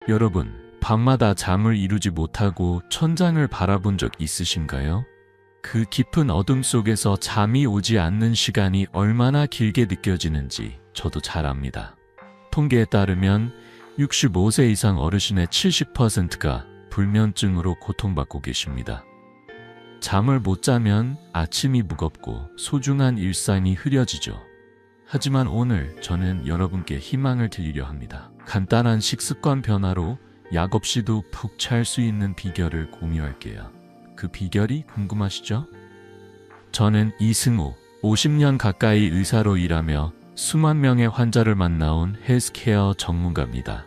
여러분, 밤마다 잠을 이루지 못하고 천장을 바라본 적 있으신가요? 그 깊은 어둠 속에서 잠이 오지 않는 시간이 얼마나 길게 느껴지는지 저도 잘 압니다. 통계에 따르면 65세 이상 어르신의 70%가 불면증으로 고통받고 계십니다. 잠을 못 자면 아침이 무겁고 소중한 일상이 흐려지죠. 하지만 오늘 저는 여러분께 희망을 드리려 합니다. 간단한 식습관 변화로 약 없이도 푹 잘 수 있는 비결을 공유할게요. 그 비결이 궁금하시죠? 저는 이승우, 50년 가까이 의사로 일하며 수만 명의 환자를 만나온 헬스케어 전문가입니다.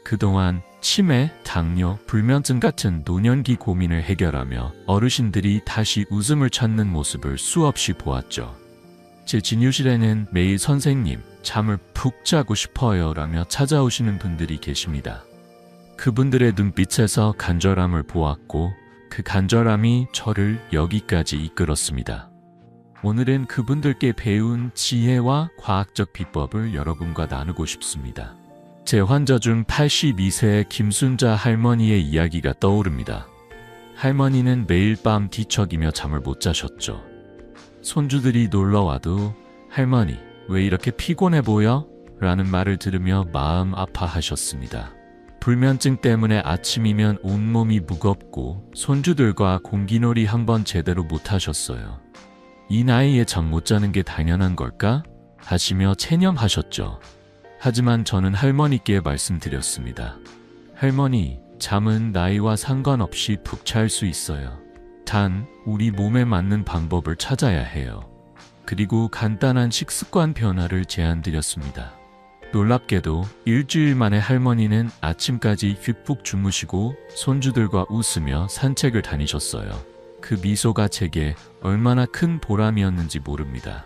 그동안 치매, 당뇨, 불면증 같은 노년기 고민을 해결하며 어르신들이 다시 웃음을 찾는 모습을 수없이 보았죠. 제 진료실에는 매일 선생님, 잠을 푹 자고 싶어요 라며 찾아오시는 분들이 계십니다. 그분들의 눈빛에서 간절함을 보았고 그 간절함이 저를 여기까지 이끌었습니다. 오늘은 그분들께 배운 지혜와 과학적 비법을 여러분과 나누고 싶습니다. 제 환자 중 82세의 김순자 할머니의 이야기가 떠오릅니다. 할머니는 매일 밤 뒤척이며 잠을 못 자셨죠. 손주들이 놀러와도 할머니, 왜 이렇게 피곤해 보여? 라는 말을 들으며 마음 아파하셨습니다. 불면증 때문에 아침이면 온몸이 무겁고 손주들과 공기놀이 한번 제대로 못하셨어요. 이 나이에 잠 못 자는 게 당연한 걸까? 하시며 체념하셨죠. 하지만 저는 할머니께 말씀드렸습니다. 할머니, 잠은 나이와 상관없이 푹 잘 수 있어요. 단, 우리 몸에 맞는 방법을 찾아야 해요. 그리고 간단한 식습관 변화를 제안드렸습니다. 놀랍게도 일주일 만에 할머니는 아침까지 휙푹 주무시고 손주들과 웃으며 산책을 다니셨어요. 그 미소가 제게 얼마나 큰 보람이었는지 모릅니다.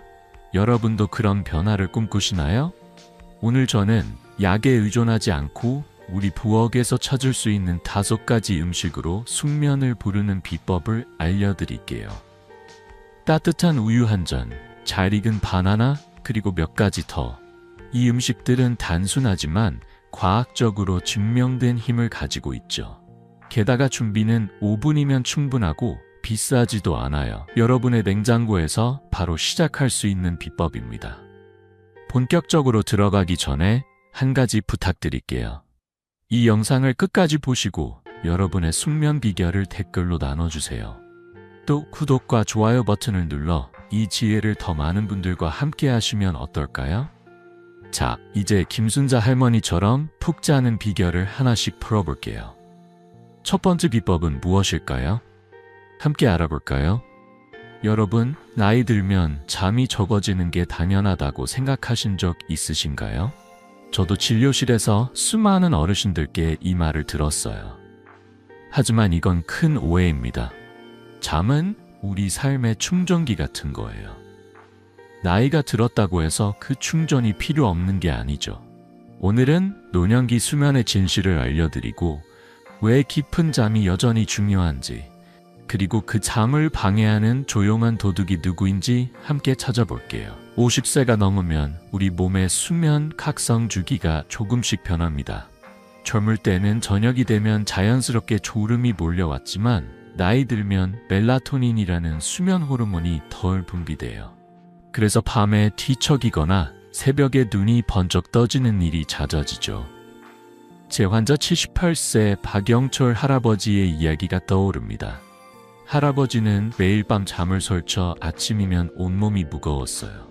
여러분도 그런 변화를 꿈꾸시나요? 오늘 저는 약에 의존하지 않고 우리 부엌에서 찾을 수 있는 5가지 음식으로 숙면을 부르는 비법을 알려드릴게요. 따뜻한 우유 한 잔, 잘 익은 바나나, 그리고 몇 가지 더. 이 음식들은 단순하지만 과학적으로 증명된 힘을 가지고 있죠. 게다가 준비는 5분이면 충분하고 비싸지도 않아요. 여러분의 냉장고에서 바로 시작할 수 있는 비법입니다. 본격적으로 들어가기 전에 한 가지 부탁드릴게요. 이 영상을 끝까지 보시고 여러분의 숙면 비결을 댓글로 나눠주세요. 또 구독과 좋아요 버튼을 눌러 이 지혜를 더 많은 분들과 함께 하시면 어떨까요? 자, 이제 김순자 할머니처럼 푹 자는 비결을 하나씩 풀어볼게요. 첫 번째 비법은 무엇일까요? 함께 알아볼까요? 여러분, 나이 들면 잠이 적어지는 게 당연하다고 생각하신 적 있으신가요? 저도 진료실에서 수많은 어르신들께 이 말을 들었어요. 하지만 이건 큰 오해입니다. 잠은 우리 삶의 충전기 같은 거예요. 나이가 들었다고 해서 그 충전이 필요 없는 게 아니죠. 오늘은 노년기 수면의 진실을 알려드리고 왜 깊은 잠이 여전히 중요한지, 그리고 그 잠을 방해하는 조용한 도둑이 누구인지 함께 찾아볼게요. 50세가 넘으면 우리 몸의 수면 각성 주기가 조금씩 변합니다. 젊을 때는 저녁이 되면 자연스럽게 졸음이 몰려왔지만 나이 들면 멜라토닌이라는 수면 호르몬이 덜 분비돼요. 그래서 밤에 뒤척이거나 새벽에 눈이 번쩍 떠지는 일이 잦아지죠. 제 환자 78세 박영철 할아버지의 이야기가 떠오릅니다. 할아버지는 매일 밤 잠을 설쳐 아침이면 온몸이 무거웠어요.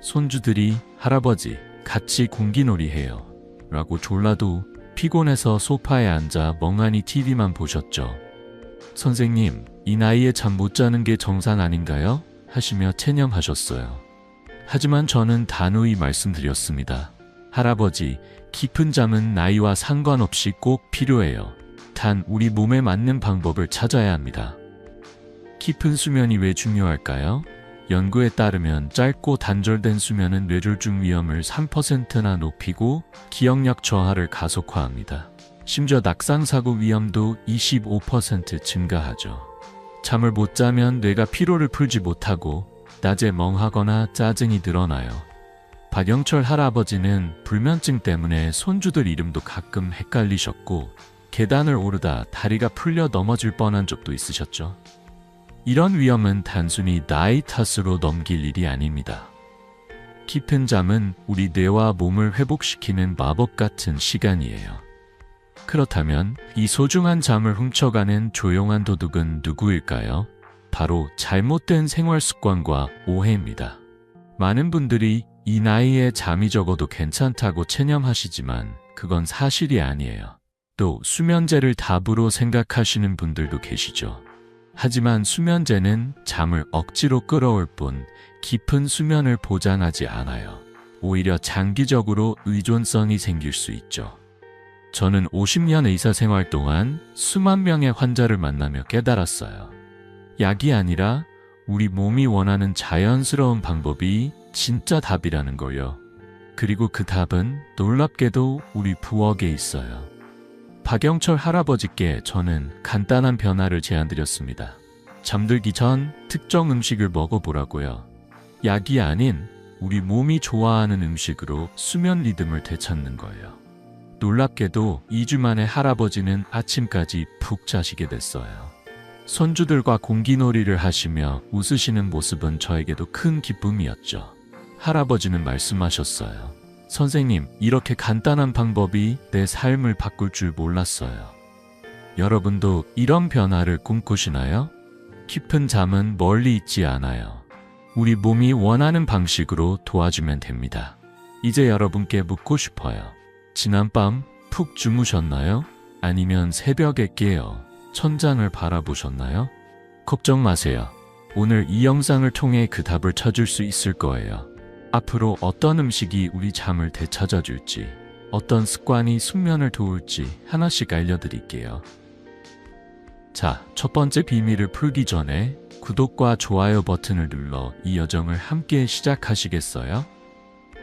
손주들이 할아버지 같이 공기놀이 해요 라고 졸라도 피곤해서 소파에 앉아 멍하니 TV만 보셨죠. 선생님, 이 나이에 잠 못 자는 게 정상 아닌가요? 하시며 체념하셨어요. 하지만 저는 단호히 말씀드렸습니다. 할아버지, 깊은 잠은 나이와 상관없이 꼭 필요해요. 단 우리 몸에 맞는 방법을 찾아야 합니다. 깊은 수면이 왜 중요할까요? 연구에 따르면 짧고 단절된 수면은 뇌졸중 위험을 3%나 높이고 기억력 저하를 가속화합니다. 심지어 낙상사고 위험도 25% 증가하죠. 잠을 못 자면 뇌가 피로를 풀지 못하고 낮에 멍하거나 짜증이 늘어나요. 박영철 할아버지는 불면증 때문에 손주들 이름도 가끔 헷갈리셨고 계단을 오르다 다리가 풀려 넘어질 뻔한 적도 있으셨죠. 이런 위험은 단순히 나이 탓으로 넘길 일이 아닙니다. 깊은 잠은 우리 뇌와 몸을 회복시키는 마법 같은 시간이에요. 그렇다면 이 소중한 잠을 훔쳐가는 조용한 도둑은 누구일까요? 바로 잘못된 생활 습관과 오해입니다. 많은 분들이 이 나이에 잠이 적어도 괜찮다고 체념하시지만 그건 사실이 아니에요. 또 수면제를 답으로 생각하시는 분들도 계시죠. 하지만 수면제는 잠을 억지로 끌어올 뿐 깊은 수면을 보장하지 않아요. 오히려 장기적으로 의존성이 생길 수 있죠. 저는 50년 의사생활 동안 수만 명의 환자를 만나며 깨달았어요. 약이 아니라 우리 몸이 원하는 자연스러운 방법이 진짜 답이라는 걸요. 그리고 그 답은 놀랍게도 우리 부엌에 있어요. 박영철 할아버지께 저는 간단한 변화를 제안드렸습니다. 잠들기 전 특정 음식을 먹어보라고요. 약이 아닌 우리 몸이 좋아하는 음식으로 수면 리듬을 되찾는 거예요. 놀랍게도 2주 만에 할아버지는 아침까지 푹 자시게 됐어요. 손주들과 공기놀이를 하시며 웃으시는 모습은 저에게도 큰 기쁨이었죠. 할아버지는 말씀하셨어요. 선생님, 이렇게 간단한 방법이 내 삶을 바꿀 줄 몰랐어요. 여러분도 이런 변화를 꿈꾸시나요? 깊은 잠은 멀리 있지 않아요. 우리 몸이 원하는 방식으로 도와주면 됩니다. 이제 여러분께 묻고 싶어요. 지난밤 푹 주무셨나요? 아니면 새벽에 깨어 천장을 바라보셨나요? 걱정 마세요. 오늘 이 영상을 통해 그 답을 찾을 수 있을 거예요. 앞으로 어떤 음식이 우리 잠을 되찾아줄지, 어떤 습관이 숙면을 도울지 하나씩 알려드릴게요. 자, 첫 번째 비밀을 풀기 전에 구독과 좋아요 버튼을 눌러 이 여정을 함께 시작하시겠어요?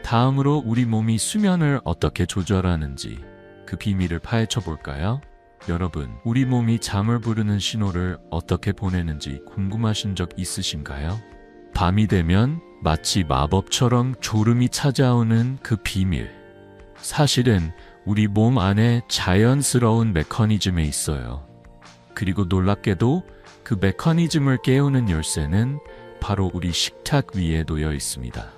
다음으로 우리 몸이 수면을 어떻게 조절하는지 그 비밀을 파헤쳐 볼까요? 여러분, 우리 몸이 잠을 부르는 신호를 어떻게 보내는지 궁금하신 적 있으신가요? 밤이 되면 마치 마법처럼 졸음이 찾아오는 그 비밀. 사실은 우리 몸 안에 자연스러운 메커니즘에 있어요. 그리고 놀랍게도 그 메커니즘을 깨우는 열쇠는 바로 우리 식탁 위에 놓여 있습니다.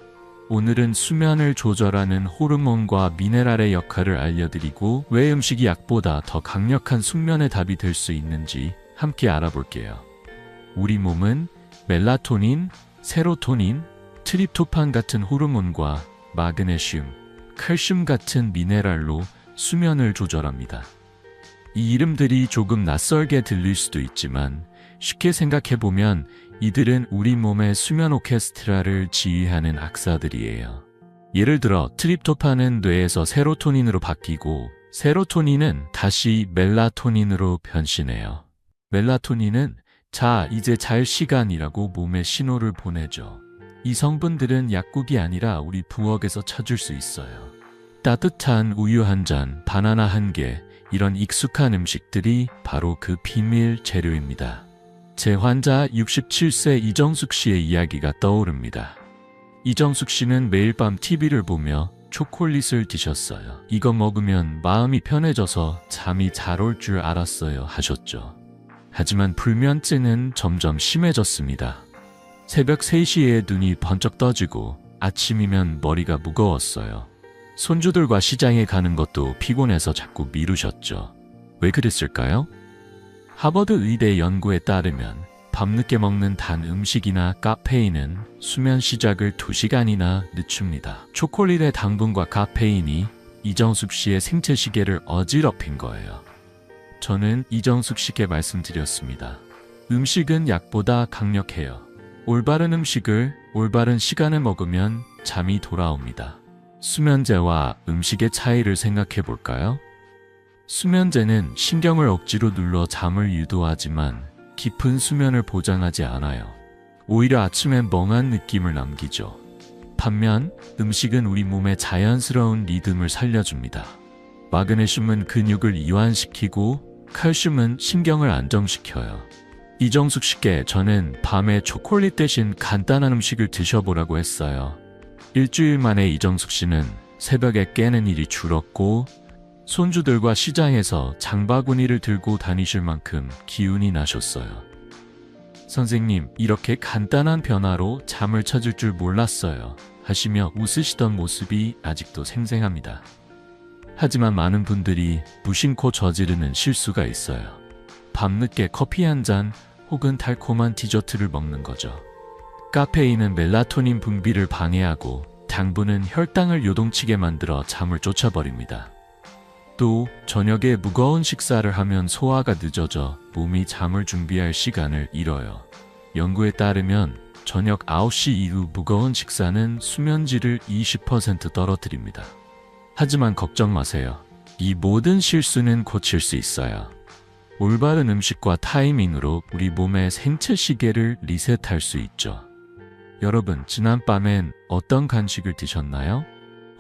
오늘은 수면을 조절하는 호르몬과 미네랄의 역할을 알려드리고 왜 음식이 약보다 더 강력한 숙면의 답이 될 수 있는지 함께 알아볼게요. 우리 몸은 멜라토닌, 세로토닌, 트립토판 같은 호르몬과 마그네슘, 칼슘 같은 미네랄로 수면을 조절합니다. 이 이름들이 조금 낯설게 들릴 수도 있지만 쉽게 생각해보면 이들은 우리 몸의 수면 오케스트라를 지휘하는 악사들이에요. 예를 들어 트립토판은 뇌에서 세로토닌으로 바뀌고 세로토닌은 다시 멜라토닌으로 변신해요. 멜라토닌은 자, 이제 잘 시간이라고 몸에 신호를 보내죠. 이 성분들은 약국이 아니라 우리 부엌에서 찾을 수 있어요. 따뜻한 우유 한 잔, 바나나 한 개, 이런 익숙한 음식들이 바로 그 비밀 재료입니다. 제 환자 67세 이정숙 씨의 이야기가 떠오릅니다. 이정숙 씨는 매일 밤 TV를 보며 초콜릿을 드셨어요. 이거 먹으면 마음이 편해져서 잠이 잘 올 줄 알았어요 하셨죠. 하지만 불면증은 점점 심해졌습니다. 새벽 3시에 눈이 번쩍 떠지고 아침이면 머리가 무거웠어요. 손주들과 시장에 가는 것도 피곤해서 자꾸 미루셨죠. 왜 그랬을까요? 하버드 의대 연구에 따르면 밤늦게 먹는 단 음식이나 카페인은 수면 시작을 2시간이나 늦춥니다. 초콜릿의 당분과 카페인이 이정숙 씨의 생체 시계를 어지럽힌 거예요. 저는 이정숙 씨께 말씀드렸습니다. 음식은 약보다 강력해요. 올바른 음식을 올바른 시간에 먹으면 잠이 돌아옵니다. 수면제와 음식의 차이를 생각해 볼까요? 수면제는 신경을 억지로 눌러 잠을 유도하지만 깊은 수면을 보장하지 않아요. 오히려 아침에 멍한 느낌을 남기죠. 반면 음식은 우리 몸의 자연스러운 리듬을 살려줍니다. 마그네슘은 근육을 이완시키고 칼슘은 신경을 안정시켜요. 이정숙 씨께 저는 밤에 초콜릿 대신 간단한 음식을 드셔보라고 했어요. 일주일 만에 이정숙 씨는 새벽에 깨는 일이 줄었고 손주들과 시장에서 장바구니를 들고 다니실 만큼 기운이 나셨어요. 선생님, 이렇게 간단한 변화로 잠을 찾을 줄 몰랐어요. 하시며 웃으시던 모습이 아직도 생생합니다. 하지만 많은 분들이 무심코 저지르는 실수가 있어요. 밤늦게 커피 한 잔 혹은 달콤한 디저트를 먹는 거죠. 카페인은 멜라토닌 분비를 방해하고 당분은 혈당을 요동치게 만들어 잠을 쫓아버립니다. 또 저녁에 무거운 식사를 하면 소화가 늦어져 몸이 잠을 준비할 시간을 잃어요. 연구에 따르면 저녁 9시 이후 무거운 식사는 수면질을 20% 떨어뜨립니다. 하지만 걱정 마세요. 이 모든 실수는 고칠 수 있어요. 올바른 음식과 타이밍으로 우리 몸의 생체 시계를 리셋할 수 있죠. 여러분, 지난밤엔 어떤 간식을 드셨나요?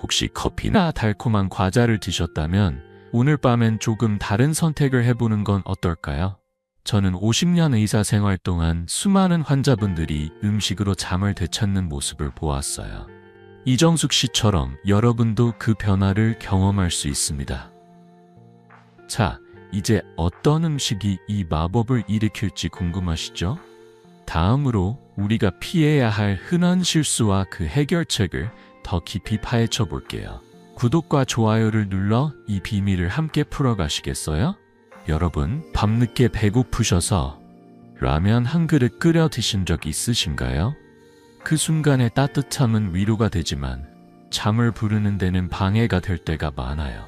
혹시 커피나 달콤한 과자를 드셨다면 오늘 밤엔 조금 다른 선택을 해보는 건 어떨까요? 저는 50년 의사 생활 동안 수많은 환자분들이 음식으로 잠을 되찾는 모습을 보았어요. 이정숙 씨처럼 여러분도 그 변화를 경험할 수 있습니다. 자, 이제 어떤 음식이 이 마법을 일으킬지 궁금하시죠? 다음으로 우리가 피해야 할 흔한 실수와 그 해결책을 더 깊이 파헤쳐 볼게요. 구독과 좋아요를 눌러 이 비밀을 함께 풀어가시겠어요? 여러분, 밤늦게 배고프셔서 라면 한 그릇 끓여 드신 적 있으신가요? 그 순간의 따뜻함은 위로가 되지만 잠을 부르는 데는 방해가 될 때가 많아요.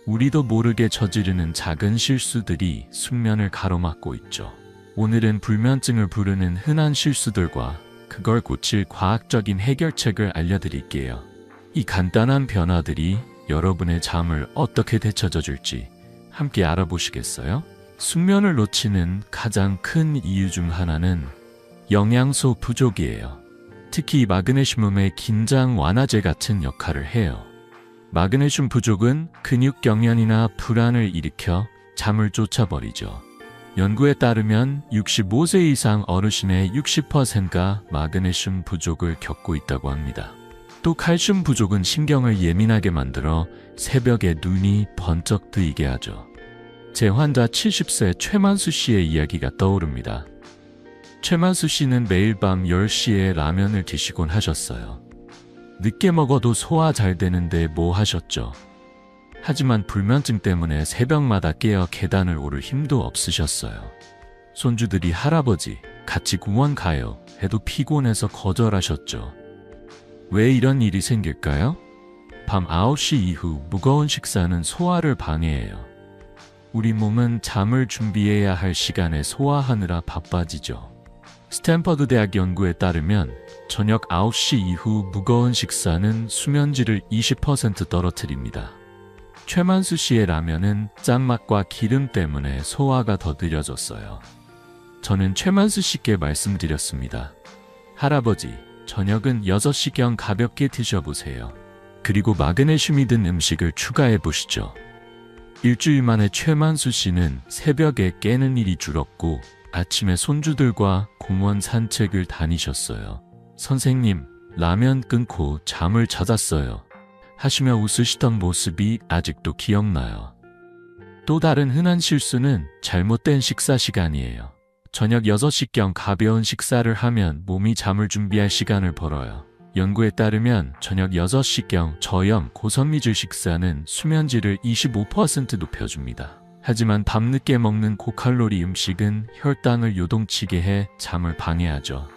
우리도 모르게 저지르는 작은 실수들이 숙면을 가로막고 있죠. 오늘은 불면증을 부르는 흔한 실수들과 그걸 고칠 과학적인 해결책을 알려드릴게요. 이 간단한 변화들이 여러분의 잠을 어떻게 되찾아 줄지 함께 알아보시겠어요? 숙면을 놓치는 가장 큰 이유 중 하나는 영양소 부족이에요. 특히 마그네슘의 긴장 완화제 같은 역할을 해요. 마그네슘 부족은 근육 경련이나 불안을 일으켜 잠을 쫓아버리죠. 연구에 따르면 65세 이상 어르신의 60%가 마그네슘 부족을 겪고 있다고 합니다. 또 칼슘 부족은 신경을 예민하게 만들어 새벽에 눈이 번쩍 뜨이게 하죠. 제 환자 70세 최만수 씨의 이야기가 떠오릅니다. 최만수 씨는 매일 밤 10시에 라면을 드시곤 하셨어요. 늦게 먹어도 소화 잘 되는데 뭐 하셨죠? 하지만 불면증 때문에 새벽마다 깨어 계단을 오를 힘도 없으셨어요. 손주들이 할아버지, 같이 공원 가요 해도 피곤해서 거절하셨죠. 왜 이런 일이 생길까요? 밤 9시 이후 무거운 식사는 소화를 방해해요. 우리 몸은 잠을 준비해야 할 시간에 소화하느라 바빠지죠. 스탠퍼드 대학 연구에 따르면 저녁 9시 이후 무거운 식사는 수면질을 20% 떨어뜨립니다. 최만수 씨의 라면은 짠맛과 기름 때문에 소화가 더 느려졌어요. 저는 최만수 씨께 말씀드렸습니다. 할아버지, 저녁은 6시경 가볍게 드셔보세요. 그리고 마그네슘이 든 음식을 추가해 보시죠. 일주일 만에 최만수 씨는 새벽에 깨는 일이 줄었고 아침에 손주들과 공원 산책을 다니셨어요. 선생님, 라면 끊고 잠을 찾았어요. 하시며 웃으시던 모습이 아직도 기억나요. 또 다른 흔한 실수는 잘못된 식사 시간이에요. 저녁 6시경 가벼운 식사를 하면 몸이 잠을 준비할 시간을 벌어요. 연구에 따르면 저녁 6시경 저염 고섬유질 식사는 수면질을 25% 높여줍니다. 하지만 밤늦게 먹는 고칼로리 음식은 혈당을 요동치게 해 잠을 방해하죠.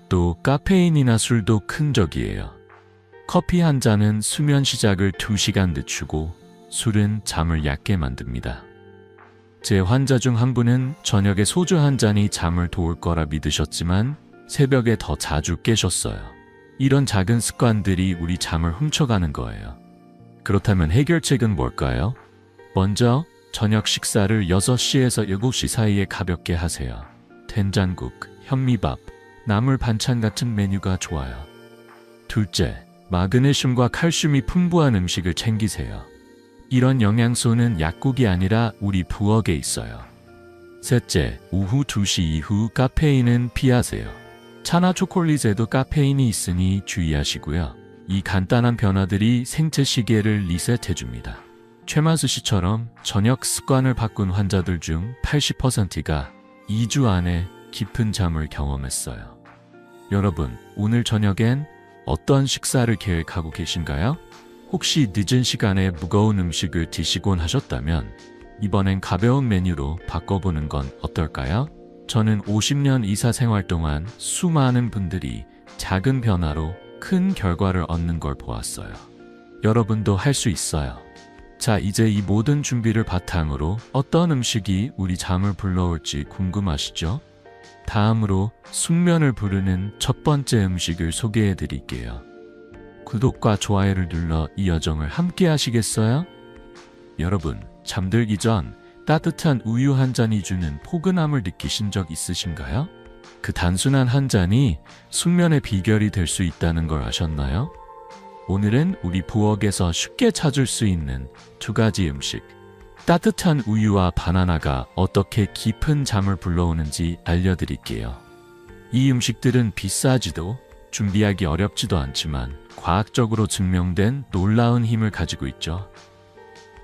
또 카페인이나 술도 큰 적이에요. 커피 한 잔은 수면 시작을 2시간 늦추고 술은 잠을 얕게 만듭니다. 제 환자 중 한 분은 저녁에 소주 한 잔이 잠을 도울 거라 믿으셨지만 새벽에 더 자주 깨셨어요. 이런 작은 습관들이 우리 잠을 훔쳐가는 거예요. 그렇다면 해결책은 뭘까요? 먼저 저녁 식사를 6시에서 7시 사이에 가볍게 하세요. 된장국, 현미밥, 나물 반찬 같은 메뉴가 좋아요. 둘째, 마그네슘과 칼슘이 풍부한 음식을 챙기세요. 이런 영양소는 약국이 아니라 우리 부엌에 있어요. 셋째, 오후 2시 이후 카페인은 피하세요. 차나 초콜릿에도 카페인이 있으니 주의하시고요. 이 간단한 변화들이 생체 시계를 리셋해줍니다. 최만수 씨처럼 저녁 습관을 바꾼 환자들 중 80%가 2주 안에 깊은 잠을 경험했어요. 여러분, 오늘 저녁엔 어떤 식사를 계획하고 계신가요? 혹시 늦은 시간에 무거운 음식을 드시곤 하셨다면 이번엔 가벼운 메뉴로 바꿔보는 건 어떨까요? 저는 50년 의사 생활 동안 수많은 분들이 작은 변화로 큰 결과를 얻는 걸 보았어요. 여러분도 할 수 있어요. 자, 이제 이 모든 준비를 바탕으로 어떤 음식이 우리 잠을 불러올지 궁금하시죠? 다음으로 숙면을 부르는 첫 번째 음식을 소개해 드릴게요. 구독과 좋아요를 눌러 이 여정을 함께 하시겠어요? 여러분, 잠들기 전 따뜻한 우유 한 잔이 주는 포근함을 느끼신 적 있으신가요? 그 단순한 한 잔이 숙면의 비결이 될 수 있다는 걸 아셨나요? 오늘은 우리 부엌에서 쉽게 찾을 수 있는 두 가지 음식, 따뜻한 우유와 바나나가 어떻게 깊은 잠을 불러오는지 알려드릴게요. 이 음식들은 비싸지도 준비하기 어렵지도 않지만 과학적으로 증명된 놀라운 힘을 가지고 있죠.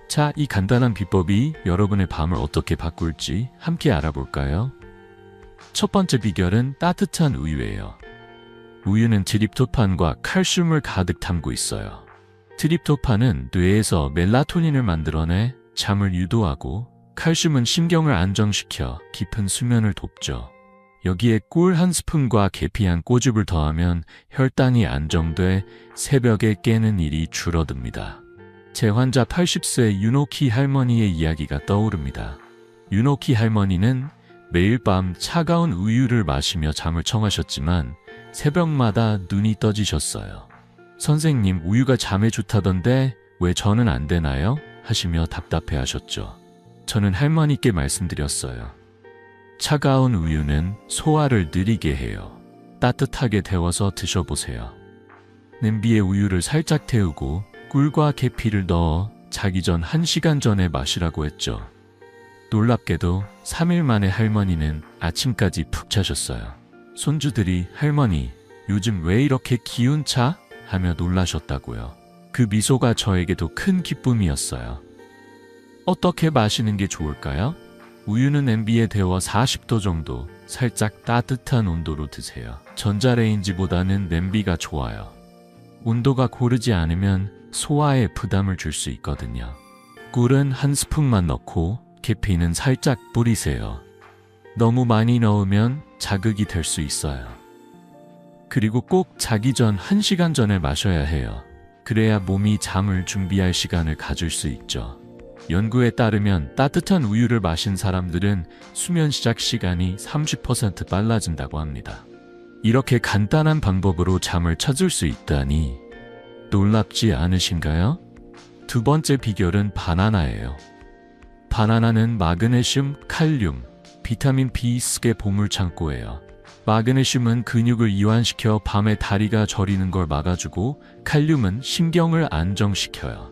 자, 이 간단한 비법이 여러분의 밤을 어떻게 바꿀지 함께 알아볼까요? 첫 번째 비결은 따뜻한 우유예요. 우유는 트립토판과 칼슘을 가득 담고 있어요. 트립토판은 뇌에서 멜라토닌을 만들어내 잠을 유도하고, 칼슘은 신경을 안정시켜 깊은 수면을 돕죠. 여기에 꿀 한 스푼과 계피 한 꼬집을 더하면 혈당이 안정돼 새벽에 깨는 일이 줄어듭니다. 제 환자 80세 윤옥희 할머니의 이야기가 떠오릅니다. 윤옥희 할머니는 매일 밤 차가운 우유를 마시며 잠을 청하셨지만 새벽마다 눈이 떠지셨어요. 선생님, 우유가 잠에 좋다던데 왜 저는 안 되나요? 하시며 답답해 하셨죠. 저는 할머니께 말씀드렸어요. 차가운 우유는 소화를 느리게 해요. 따뜻하게 데워서 드셔보세요. 냄비에 우유를 살짝 태우고 꿀과 계피를 넣어 자기 전 1시간 전에 마시라고 했죠. 놀랍게도 3일 만에 할머니는 아침까지 푹 자셨어요. 손주들이 할머니, 요즘 왜 이렇게 기운차? 하며 놀라셨다고요. 그 미소가 저에게도 큰 기쁨이었어요. 어떻게 마시는 게 좋을까요? 우유는 냄비에 데워 40도 정도 살짝 따뜻한 온도로 드세요. 전자레인지보다는 냄비가 좋아요. 온도가 고르지 않으면 소화에 부담을 줄 수 있거든요. 꿀은 한 스푼만 넣고 계피는 살짝 뿌리세요. 너무 많이 넣으면 자극이 될 수 있어요. 그리고 꼭 자기 전 1시간 전에 마셔야 해요. 그래야 몸이 잠을 준비할 시간을 가질 수 있죠. 연구에 따르면 따뜻한 우유를 마신 사람들은 수면 시작 시간이 30% 빨라진다고 합니다. 이렇게 간단한 방법으로 잠을 찾을 수 있다니 놀랍지 않으신가요? 두 번째 비결은 바나나예요. 바나나는 마그네슘, 칼륨, 비타민 B6의 보물창고예요. 마그네슘은 근육을 이완시켜 밤에 다리가 저리는 걸 막아주고, 칼륨은 신경을 안정시켜요.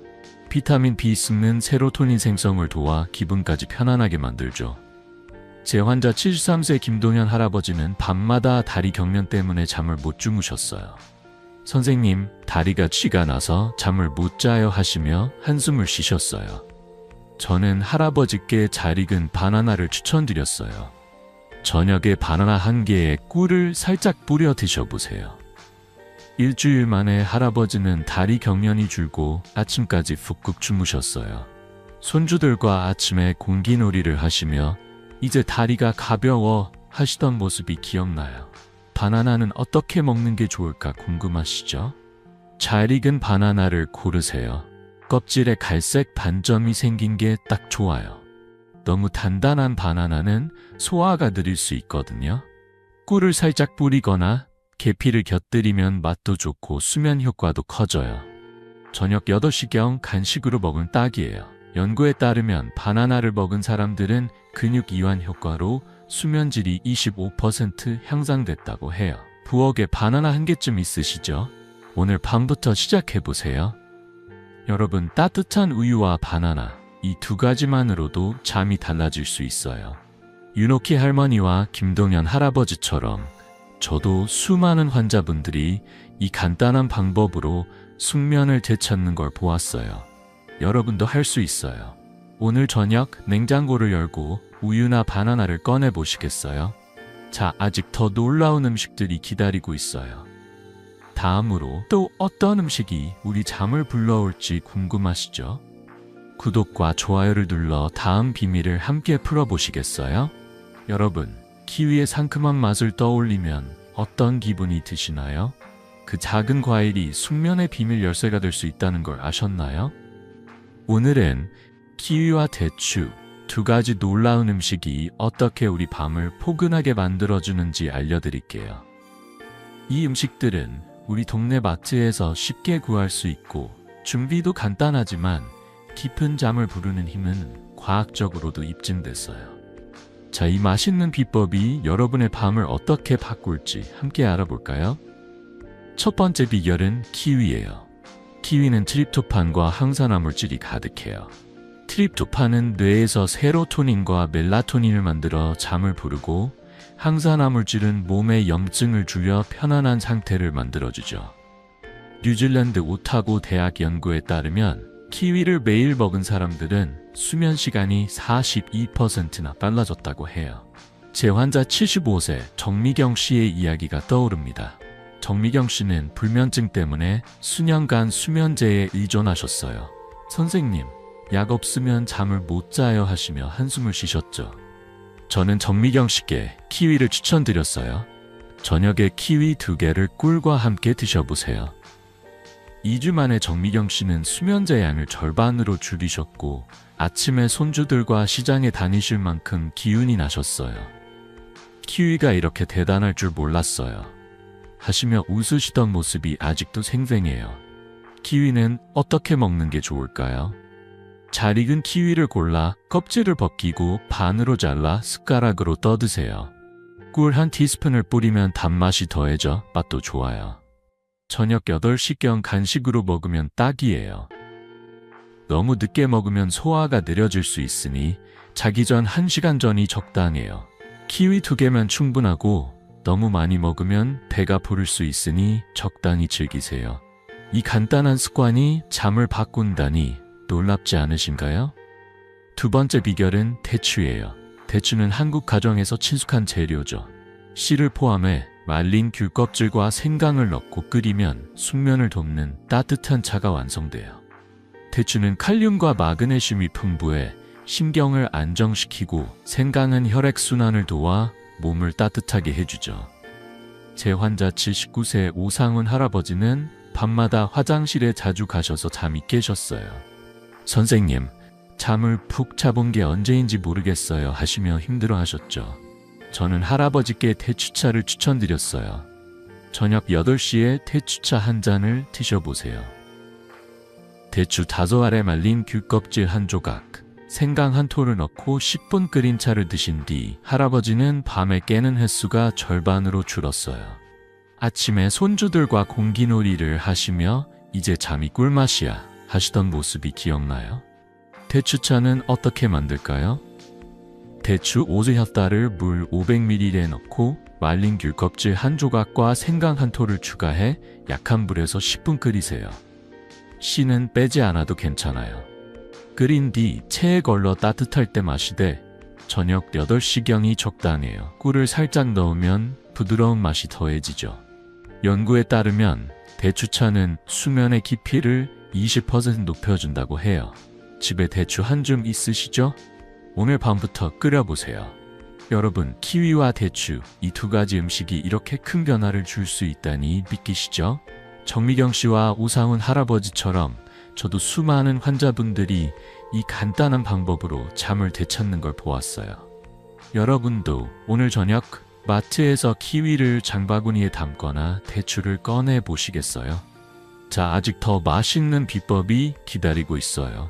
비타민 B6는 세로토닌 생성을 도와 기분까지 편안하게 만들죠. 제 환자 73세 김동현 할아버지는 밤마다 다리 경련 때문에 잠을 못 주무셨어요. 선생님, 다리가 쥐가 나서 잠을 못 자요 하시며 한숨을 쉬셨어요. 저는 할아버지께 잘 익은 바나나를 추천드렸어요. 저녁에 바나나 1개에 꿀을 살짝 뿌려 드셔보세요. 일주일 만에 할아버지는 다리 경련이 줄고 아침까지 푹푹 주무셨어요. 손주들과 아침에 공기놀이를 하시며 이제 다리가 가벼워 하시던 모습이 기억나요. 바나나는 어떻게 먹는 게 좋을까 궁금하시죠? 잘 익은 바나나를 고르세요. 껍질에 갈색 반점이 생긴 게 딱 좋아요. 너무 단단한 바나나는 소화가 느릴 수 있거든요. 꿀을 살짝 뿌리거나 계피를 곁들이면 맛도 좋고 수면 효과도 커져요. 저녁 8시경 간식으로 먹으면 딱이에요. 연구에 따르면 바나나를 먹은 사람들은 근육 이완 효과로 수면질이 25% 향상됐다고 해요. 부엌에 바나나 1개쯤 있으시죠? 오늘 밤부터 시작해보세요. 여러분, 따뜻한 우유와 바나나, 이 두 가지만으로도 잠이 달라질 수 있어요. 윤옥희 할머니와 김동현 할아버지처럼 저도 수많은 환자분들이 이 간단한 방법으로 숙면을 되찾는 걸 보았어요. 여러분도 할 수 있어요. 오늘 저녁 냉장고를 열고 우유나 바나나를 꺼내 보시겠어요? 자, 아직 더 놀라운 음식들이 기다리고 있어요. 다음으로 또 어떤 음식이 우리 잠을 불러올지 궁금하시죠? 구독과 좋아요를 눌러 다음 비밀을 함께 풀어보시겠어요? 여러분, 키위의 상큼한 맛을 떠올리면 어떤 기분이 드시나요? 그 작은 과일이 숙면의 비밀 열쇠가 될 수 있다는 걸 아셨나요? 오늘은 키위와 대추, 두 가지 놀라운 음식이 어떻게 우리 밤을 포근하게 만들어주는지 알려드릴게요. 이 음식들은 우리 동네 마트에서 쉽게 구할 수 있고 준비도 간단하지만 깊은 잠을 부르는 힘은 과학적으로도 입증됐어요. 자, 이 맛있는 비법이 여러분의 밤을 어떻게 바꿀지 함께 알아볼까요? 첫 번째 비결은 키위예요. 키위는 트립토판과 항산화 물질이 가득해요. 트립토판은 뇌에서 세로토닌과 멜라토닌을 만들어 잠을 부르고 항산화 물질은 몸의 염증을 줄여 편안한 상태를 만들어주죠. 뉴질랜드 오타고 대학 연구에 따르면 키위를 매일 먹은 사람들은 수면 시간이 42%나 빨라졌다고 해요. 제 환자 75세 정미경 씨의 이야기가 떠오릅니다. 정미경 씨는 불면증 때문에 수년간 수면제에 의존하셨어요. 선생님, 약 없으면 잠을 못 자요 하시며 한숨을 쉬셨죠. 저는 정미경 씨께 키위를 추천드렸어요. 저녁에 키위 2개를 꿀과 함께 드셔보세요. 2주 만에 정미경 씨는 수면제 양을 절반으로 줄이셨고 아침에 손주들과 시장에 다니실 만큼 기운이 나셨어요. 키위가 이렇게 대단할 줄 몰랐어요. 하시며 웃으시던 모습이 아직도 생생해요. 키위는 어떻게 먹는 게 좋을까요? 잘 익은 키위를 골라 껍질을 벗기고 반으로 잘라 숟가락으로 떠드세요. 꿀 1티스푼을 뿌리면 단맛이 더해져 맛도 좋아요. 저녁 8시경 간식으로 먹으면 딱이에요. 너무 늦게 먹으면 소화가 느려질 수 있으니 자기 전 1시간 전이 적당해요. 키위 2개면 충분하고 너무 많이 먹으면 배가 부를 수 있으니 적당히 즐기세요. 이 간단한 습관이 잠을 바꾼다니 놀랍지 않으신가요? 두 번째 비결은 대추예요. 대추는 한국 가정에서 친숙한 재료죠. 씨를 포함해 말린 귤 껍질과 생강을 넣고 끓이면 숙면을 돕는 따뜻한 차가 완성돼요. 대추는 칼륨과 마그네슘이 풍부해 심경을 안정시키고 생강은 혈액순환을 도와 몸을 따뜻하게 해주죠. 제 환자 79세 오상훈 할아버지는 밤마다 화장실에 자주 가셔서 잠이 깨셨어요. 선생님, 잠을 푹 자본 게 언제인지 모르겠어요 하시며 힘들어하셨죠. 저는 할아버지께 대추차를 추천드렸어요. 저녁 8시에 대추차 한 잔을 드셔보세요. 대추 5알에 말린 귤 껍질 1조각, 생강 1톨을 넣고 10분 끓인 차를 드신 뒤 할아버지는 밤에 깨는 횟수가 절반으로 줄었어요. 아침에 손주들과 공기놀이를 하시며 이제 잠이 꿀맛이야 하시던 모습이 기억나요? 대추차는 어떻게 만들까요? 대추 5엽달을 물 500ml에 넣고 말린 귤 껍질 1조각과 생강 1톨을 추가해 약한 불에서 10분 끓이세요. 씨는 빼지 않아도 괜찮아요. 끓인 뒤 체에 걸러 따뜻할 때 마시되 저녁 8시경이 적당해요. 꿀을 살짝 넣으면 부드러운 맛이 더해지죠. 연구에 따르면 대추차는 수면의 깊이를 20% 높여준다고 해요. 집에 대추 한 줌 있으시죠? 오늘 밤부터 끓여보세요. 여러분, 키위와 대추, 이 2가지 음식이 이렇게 큰 변화를 줄 수 있다니 믿기시죠? 정미경 씨와 오상훈 할아버지처럼 저도 수많은 환자분들이 이 간단한 방법으로 잠을 되찾는 걸 보았어요. 여러분도 오늘 저녁 마트에서 키위를 장바구니에 담거나 대추를 꺼내 보시겠어요? 자, 아직 더 맛있는 비법이 기다리고 있어요.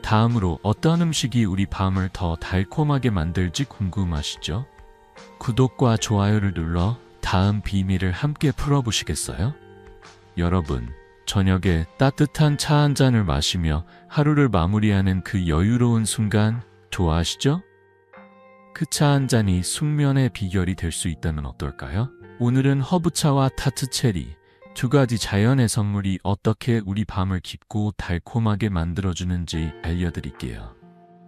다음으로 어떤 음식이 우리 밤을 더 달콤하게 만들지 궁금하시죠? 구독과 좋아요를 눌러 다음 비밀을 함께 풀어보시겠어요? 여러분, 저녁에 따뜻한 차 한 잔을 마시며 하루를 마무리하는 그 여유로운 순간 좋아하시죠? 그 차 한 잔이 숙면의 비결이 될 수 있다면 어떨까요? 오늘은 허브차와 타트 체리, 두 가지 자연의 선물이 어떻게 우리 밤을 깊고 달콤하게 만들어주는지 알려드릴게요.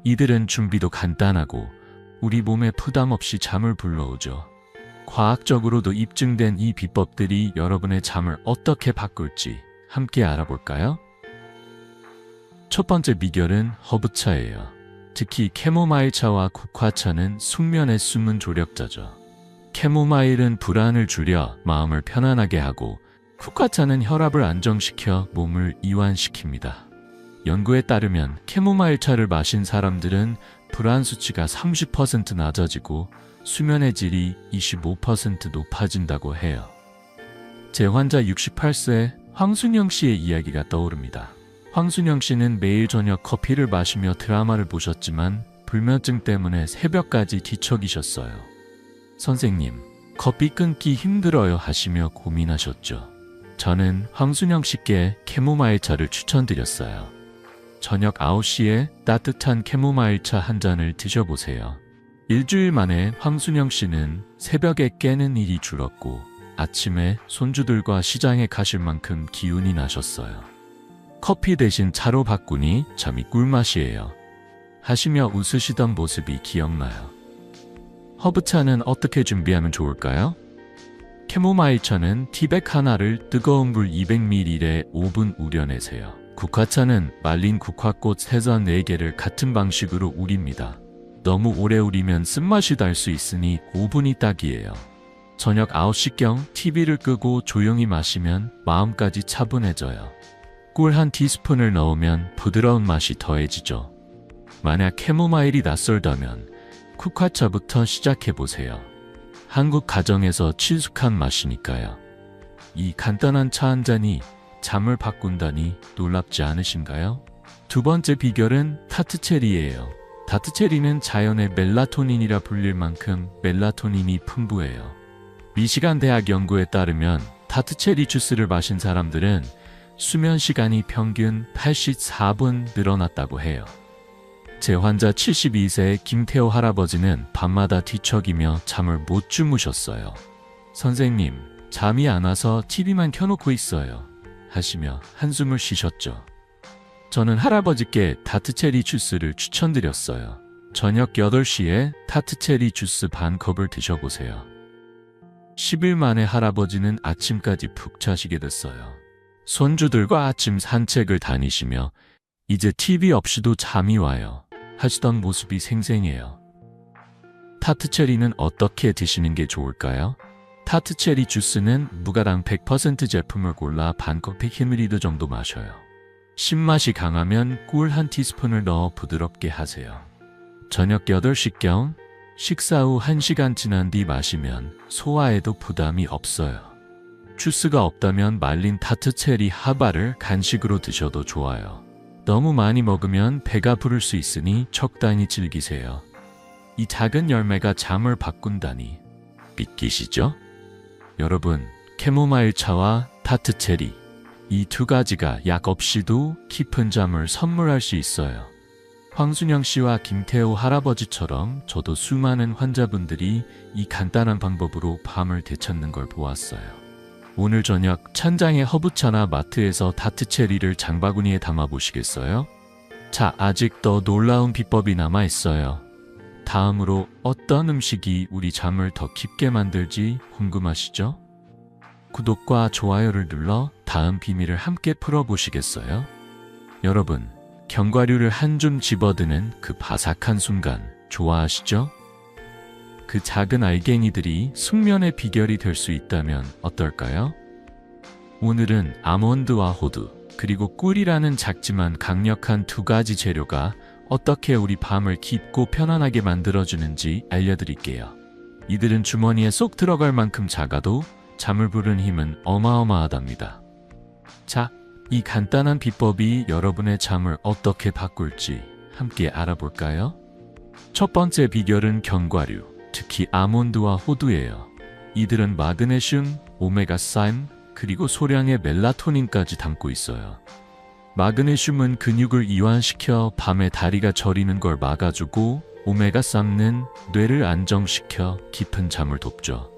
이들은 준비도 간단하고 우리 몸에 부담 없이 잠을 불러오죠. 과학적으로도 입증된 이 비법들이 여러분의 잠을 어떻게 바꿀지 함께 알아볼까요? 첫 번째 비결은 허브차예요. 특히 캐모마일 차와 국화차는 숙면의 숨은 조력자죠. 캐모마일은 불안을 줄여 마음을 편안하게 하고 국화차는 혈압을 안정시켜 몸을 이완시킵니다. 연구에 따르면 캐모마일 차를 마신 사람들은 불안 수치가 30% 낮아지고 수면의 질이 25% 높아진다고 해요. 제 환자 68세 황순영 씨의 이야기가 떠오릅니다. 황순영 씨는 매일 저녁 커피를 마시며 드라마를 보셨지만 불면증 때문에 새벽까지 뒤척이셨어요. 선생님, 커피 끊기 힘들어요 하시며 고민하셨죠. 저는 황순영 씨께 캐모마일 차를 추천드렸어요. 저녁 9시에 따뜻한 캐모마일 차 한 잔을 드셔보세요. 일주일 만에 황순영 씨는 새벽에 깨는 일이 줄었고 아침에 손주들과 시장에 가실 만큼 기운이 나셨어요. 커피 대신 차로 바꾸니 잠이 꿀맛이에요. 하시며 웃으시던 모습이 기억나요. 허브차는 어떻게 준비하면 좋을까요? 캐모마일 차는 티백 하나를 뜨거운 물 200ml에 5분 우려내세요. 국화차는 말린 국화꽃 새전 4개를 같은 방식으로 우립니다. 너무 오래 우리면 쓴맛이 날 수 있으니 5분이 딱이에요. 저녁 9시경 TV를 끄고 조용히 마시면 마음까지 차분해져요. 꿀 한 티스푼을 넣으면 부드러운 맛이 더해지죠. 만약 캐모마일이 낯설다면 국화차부터 시작해보세요. 한국 가정에서 친숙한 맛이니까요. 이 간단한 차 한 잔이 잠을 바꾼다니 놀랍지 않으신가요? 두 번째 비결은 타트체리예요. 타트체리는 자연의 멜라토닌이라 불릴 만큼 멜라토닌이 풍부해요. 미시간 대학 연구에 따르면 타트체리 주스를 마신 사람들은 수면 시간이 평균 84분 늘어났다고 해요. 제 환자 72세 김태호 할아버지는 밤마다 뒤척이며 잠을 못 주무셨어요. 선생님, 잠이 안 와서 TV만 켜놓고 있어요. 하시며 한숨을 쉬셨죠. 저는 할아버지께 타트체리 주스를 추천드렸어요. 저녁 8시에 타트체리 주스 반 컵을 드셔보세요. 10일 만에 할아버지는 아침까지 푹 자시게 됐어요. 손주들과 아침 산책을 다니시며 이제 TV 없이도 잠이 와요. 하시던 모습이 생생해요. 타트체리는 어떻게 드시는 게 좋을까요? 타트체리 주스는 무가당 100% 제품을 골라 반컵 100ml 정도 마셔요. 신맛이 강하면 꿀 한 티스푼을 넣어 부드럽게 하세요. 저녁 8시경 식사 후 1시간 지난 뒤 마시면 소화에도 부담이 없어요. 주스가 없다면 말린 타트체리 하바를 간식으로 드셔도 좋아요. 너무 많이 먹으면 배가 부를 수 있으니 적당히 즐기세요. 이 작은 열매가 잠을 바꾼다니 믿기시죠? 여러분, 캐모마일 차와 타트체리, 이 두 가지가 약 없이도 깊은 잠을 선물할 수 있어요. 황순영 씨와 김태호 할아버지처럼 저도 수많은 환자분들이 이 간단한 방법으로 밤을 되찾는 걸 보았어요. 오늘 저녁 찬장의 허브차나 마트에서 타트체리를 장바구니에 담아 보시겠어요? 자, 아직 더 놀라운 비법이 남아 있어요. 다음으로 어떤 음식이 우리 잠을 더 깊게 만들지 궁금하시죠? 구독과 좋아요를 눌러 다음 비밀을 함께 풀어보시겠어요? 여러분, 견과류를 한 줌 집어드는 그 바삭한 순간 좋아하시죠? 그 작은 알갱이들이 숙면의 비결이 될 수 있다면 어떨까요? 오늘은 아몬드와 호두, 그리고 꿀이라는 작지만 강력한 두 가지 재료가 어떻게 우리 밤을 깊고 편안하게 만들어주는지 알려드릴게요. 이들은 주머니에 쏙 들어갈 만큼 작아도 잠을 부르는 힘은 어마어마하답니다. 자, 이 간단한 비법이 여러분의 잠을 어떻게 바꿀지 함께 알아볼까요? 첫 번째 비결은 견과류, 특히 아몬드와 호두예요. 이들은 마그네슘, 오메가3, 그리고 소량의 멜라토닌까지 담고 있어요. 마그네슘은 근육을 이완시켜 밤에 다리가 저리는 걸 막아주고 오메가3는 뇌를 안정시켜 깊은 잠을 돕죠.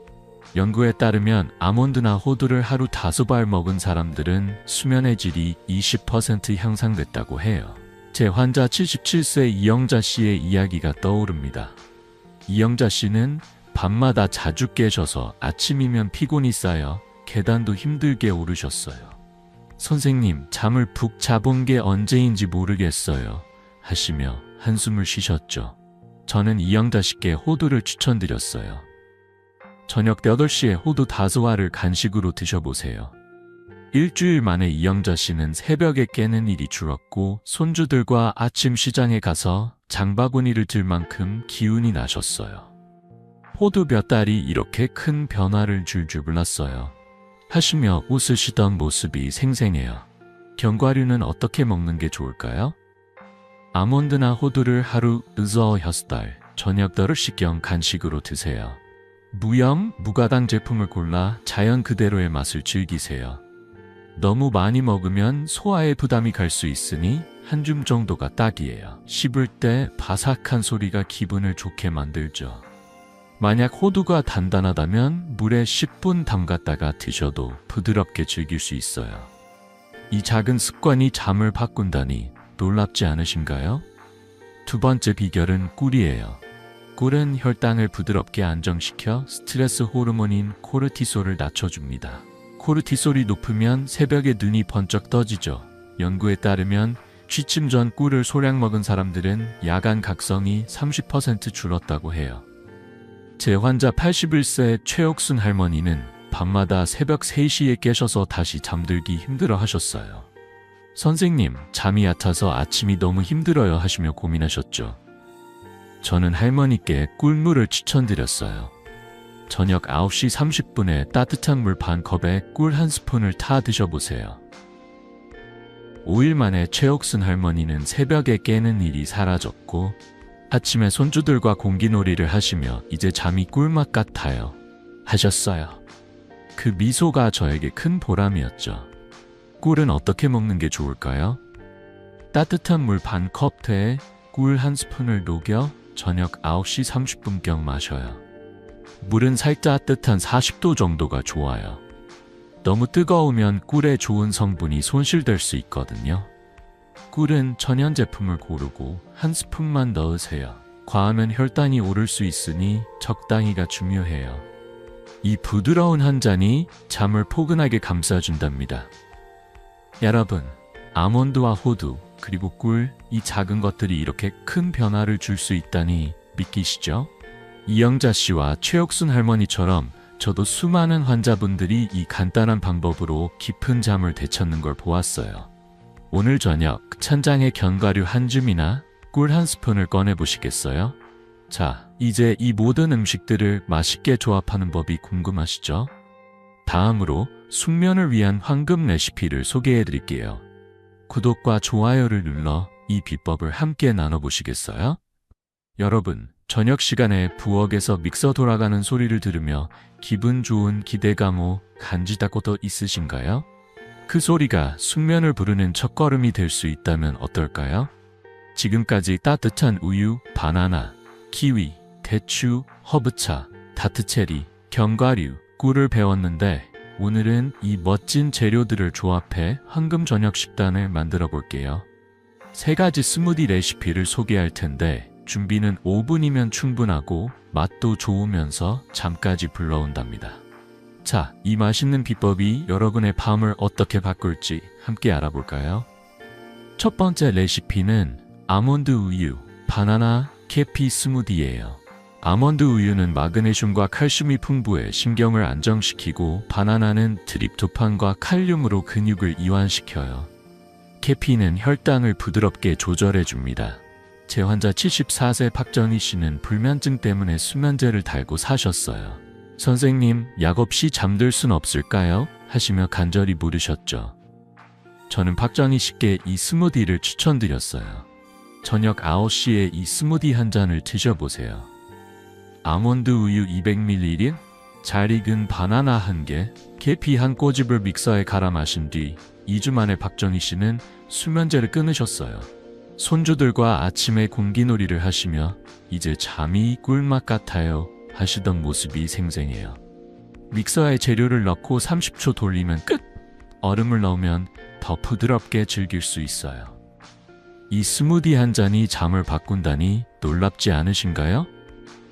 연구에 따르면 아몬드나 호두를 하루 5알 먹은 사람들은 수면의 질이 20% 향상됐다고 해요. 제 환자 77세 이영자 씨의 이야기가 떠오릅니다. 이영자 씨는 밤마다 자주 깨셔서 아침이면 피곤이 쌓여 계단도 힘들게 오르셨어요. 선생님, 잠을 푹 자본 게 언제인지 모르겠어요. 하시며 한숨을 쉬셨죠. 저는 이영자 씨께 호두를 추천드렸어요. 저녁 8시에 호두 5알을 간식으로 드셔보세요. 일주일 만에 이영자 씨는 새벽에 깨는 일이 줄었고 손주들과 아침 시장에 가서 장바구니를 들 만큼 기운이 나셨어요. 호두 몇 알이 이렇게 큰 변화를 줄 줄 몰랐어요. 하시며 웃으시던 모습이 생생해요. 견과류는 어떻게 먹는 게 좋을까요? 아몬드나 호두를 하루 6달, 저녁 8시경 간식으로 드세요. 무염, 무가당 제품을 골라 자연 그대로의 맛을 즐기세요. 너무 많이 먹으면 소화에 부담이 갈 수 있으니 한 줌 정도가 딱이에요. 씹을 때 바삭한 소리가 기분을 좋게 만들죠. 만약 호두가 단단하다면 물에 10분 담갔다가 드셔도 부드럽게 즐길 수 있어요. 이 작은 습관이 잠을 바꾼다니 놀랍지 않으신가요? 두 번째 비결은 꿀이에요. 꿀은 혈당을 부드럽게 안정시켜 스트레스 호르몬인 코르티솔을 낮춰줍니다. 코르티솔이 높으면 새벽에 눈이 번쩍 떠지죠. 연구에 따르면 취침 전 꿀을 소량 먹은 사람들은 야간 각성이 30% 줄었다고 해요. 제 환자 81세 최옥순 할머니는 밤마다 새벽 3시에 깨셔서 다시 잠들기 힘들어 하셨어요. 선생님, 잠이 얕아서 아침이 너무 힘들어요 하시며 고민하셨죠. 저는 할머니께 꿀물을 추천드렸어요. 저녁 9시 30분에 따뜻한 물 반 컵에 꿀 한 스푼을 타 드셔보세요. 5일 만에 최옥순 할머니는 새벽에 깨는 일이 사라졌고 아침에 손주들과 공기놀이를 하시며 이제 잠이 꿀맛 같아요 하셨어요. 그 미소가 저에게 큰 보람이었죠. 꿀은 어떻게 먹는 게 좋을까요? 따뜻한 물 반 컵에 꿀 한 스푼을 녹여 저녁 9시 30분경 마셔요. 물은 살짝 따뜻한 40도 정도가 좋아요. 너무 뜨거우면 꿀에 좋은 성분이 손실될 수 있거든요. 꿀은 천연 제품을 고르고 한 스푼만 넣으세요. 과하면 혈당이 오를 수 있으니 적당히가 중요해요. 이 부드러운 한 잔이 잠을 포근하게 감싸준답니다. 여러분, 아몬드와 호두, 그리고 꿀, 이 작은 것들이 이렇게 큰 변화를 줄 수 있다니 믿기시죠? 이영자 씨와 최옥순 할머니처럼 저도 수많은 환자분들이 이 간단한 방법으로 깊은 잠을 되찾는 걸 보았어요. 오늘 저녁 찬장에 견과류 한 줌이나 꿀 한 스푼을 꺼내보시겠어요? 자, 이제 이 모든 음식들을 맛있게 조합하는 법이 궁금하시죠? 다음으로 숙면을 위한 황금 레시피를 소개해드릴게요. 구독과 좋아요를 눌러 이 비법을 함께 나눠보시겠어요? 여러분, 저녁 시간에 부엌에서 믹서 돌아가는 소리를 들으며 기분 좋은 기대감오 간지다 것도 있으신가요? 그 소리가 숙면을 부르는 첫걸음이 될 수 있다면 어떨까요? 지금까지 따뜻한 우유, 바나나, 키위, 대추, 허브차, 다트체리, 견과류, 꿀을 배웠는데 오늘은 이 멋진 재료들을 조합해 황금 저녁 식단을 만들어 볼게요. 3가지 스무디 레시피를 소개할 텐데 준비는 5분이면 충분하고 맛도 좋으면서 잠까지 불러온답니다. 자, 이 맛있는 비법이 여러분의 밤을 어떻게 바꿀지 함께 알아볼까요? 첫 번째 레시피는 아몬드 우유, 바나나, 계피 스무디예요. 아몬드 우유는 마그네슘과 칼슘이 풍부해 신경을 안정시키고 바나나는 트립토판과 칼륨으로 근육을 이완시켜요. 계피는 혈당을 부드럽게 조절해줍니다. 제 환자 74세 박정희 씨는 불면증 때문에 수면제를 달고 사셨어요. 선생님, 약 없이 잠들 순 없을까요? 하시며 간절히 물으셨죠. 저는 박정희 씨께 이 스무디를 추천드렸어요. 저녁 9시에 이 스무디 한 잔을 드셔보세요. 아몬드 우유 200ml, 잘 익은 바나나 1개, 계피 한 꼬집을 믹서에 갈아 마신 뒤 2주 만에 박정희 씨는 수면제를 끊으셨어요. 손주들과 아침에 공기놀이를 하시며 이제 잠이 꿀맛 같아요 하시던 모습이 생생해요. 믹서에 재료를 넣고 30초 돌리면 끝! 얼음을 넣으면 더 부드럽게 즐길 수 있어요. 이 스무디 한 잔이 잠을 바꾼다니 놀랍지 않으신가요?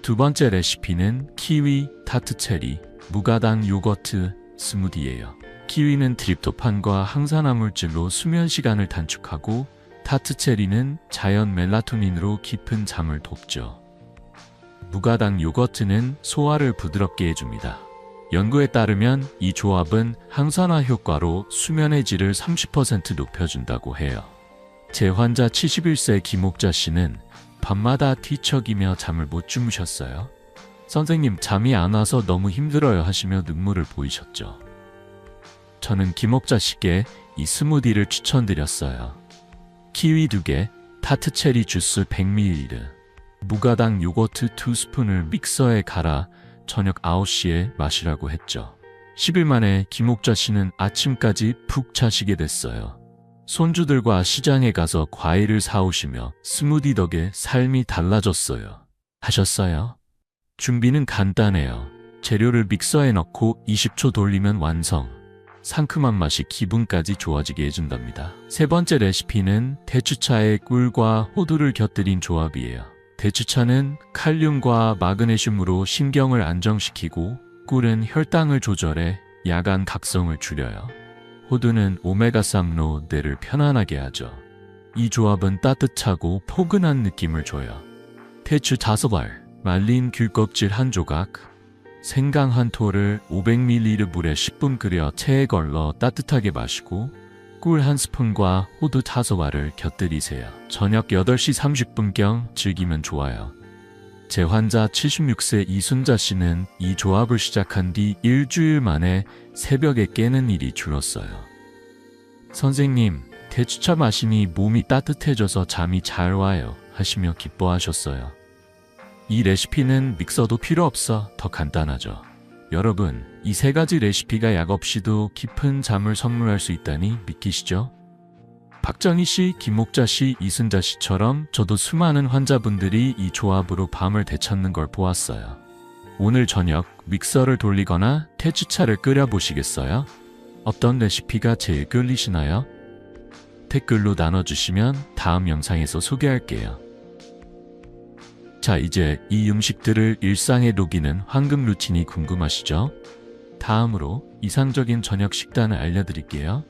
두 번째 레시피는 키위, 타트체리, 무가당 요거트 스무디예요. 키위는 트립토판과 항산화물질로 수면 시간을 단축하고 타트체리는 자연 멜라토닌으로 깊은 잠을 돕죠. 무가당 요거트는 소화를 부드럽게 해줍니다. 연구에 따르면 이 조합은 항산화 효과로 수면의 질을 30% 높여준다고 해요. 제 환자 71세 김옥자 씨는 밤마다 뒤척이며 잠을 못 주무셨어요. 선생님, 잠이 안 와서 너무 힘들어요 하시며 눈물을 보이셨죠. 저는 김옥자 씨께 이 스무디를 추천드렸어요. 키위 2개, 타트체리 주스 100ml, 무가당 요거트 2스푼을 믹서에 갈아 저녁 9시에 마시라고 했죠. 10일 만에 김옥자 씨는 아침까지 푹 자시게 됐어요. 손주들과 시장에 가서 과일을 사오시며 스무디 덕에 삶이 달라졌어요. 하셨어요? 준비는 간단해요. 재료를 믹서에 넣고 20초 돌리면 완성. 상큼한 맛이 기분까지 좋아지게 해준답니다. 세 번째 레시피는 대추차에 꿀과 호두를 곁들인 조합이에요. 대추차는 칼륨과 마그네슘으로 신경을 안정시키고 꿀은 혈당을 조절해 야간 각성을 줄여요. 호두는 오메가3로 뇌를 편안하게 하죠. 이 조합은 따뜻하고 포근한 느낌을 줘요. 대추 5알, 말린 귤껍질 1조각, 생강 1톨을 500ml 물에 10분 끓여 체에 걸러 따뜻하게 마시고 꿀 1스푼과 호두 5알을 곁들이세요. 저녁 8시 30분경 즐기면 좋아요. 제 환자 76세 이순자 씨는 이 조합을 시작한 뒤 일주일 만에 새벽에 깨는 일이 줄었어요. 선생님, 대추차 마시니 몸이 따뜻해져서 잠이 잘 와요 하시며 기뻐하셨어요. 이 레시피는 믹서도 필요 없어 더 간단하죠. 여러분, 이 3가지 레시피가 약 없이도 깊은 잠을 선물할 수 있다니 믿기시죠? 박정희 씨, 김옥자 씨, 이순자 씨처럼 저도 수많은 환자분들이 이 조합으로 밤을 되찾는 걸 보았어요. 오늘 저녁 믹서를 돌리거나 대추차를 끓여 보시겠어요? 어떤 레시피가 제일 끌리시나요? 댓글로 나눠주시면 다음 영상에서 소개할게요. 자, 이제 이 음식들을 일상에 녹이는 황금 루틴이 궁금하시죠? 다음으로 이상적인 저녁 식단을 알려드릴게요.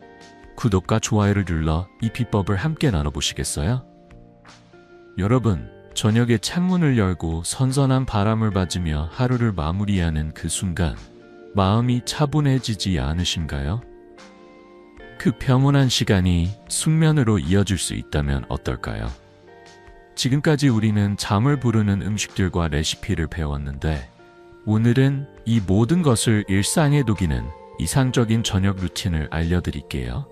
구독과 좋아요를 눌러 이 비법을 함께 나눠보시겠어요? 여러분, 저녁에 창문을 열고 선선한 바람을 맞으며 하루를 마무리하는 그 순간 마음이 차분해지지 않으신가요? 그 평온한 시간이 숙면으로 이어질 수 있다면 어떨까요? 지금까지 우리는 잠을 부르는 음식들과 레시피를 배웠는데 오늘은 이 모든 것을 일상에 녹이는 이상적인 저녁 루틴을 알려드릴게요.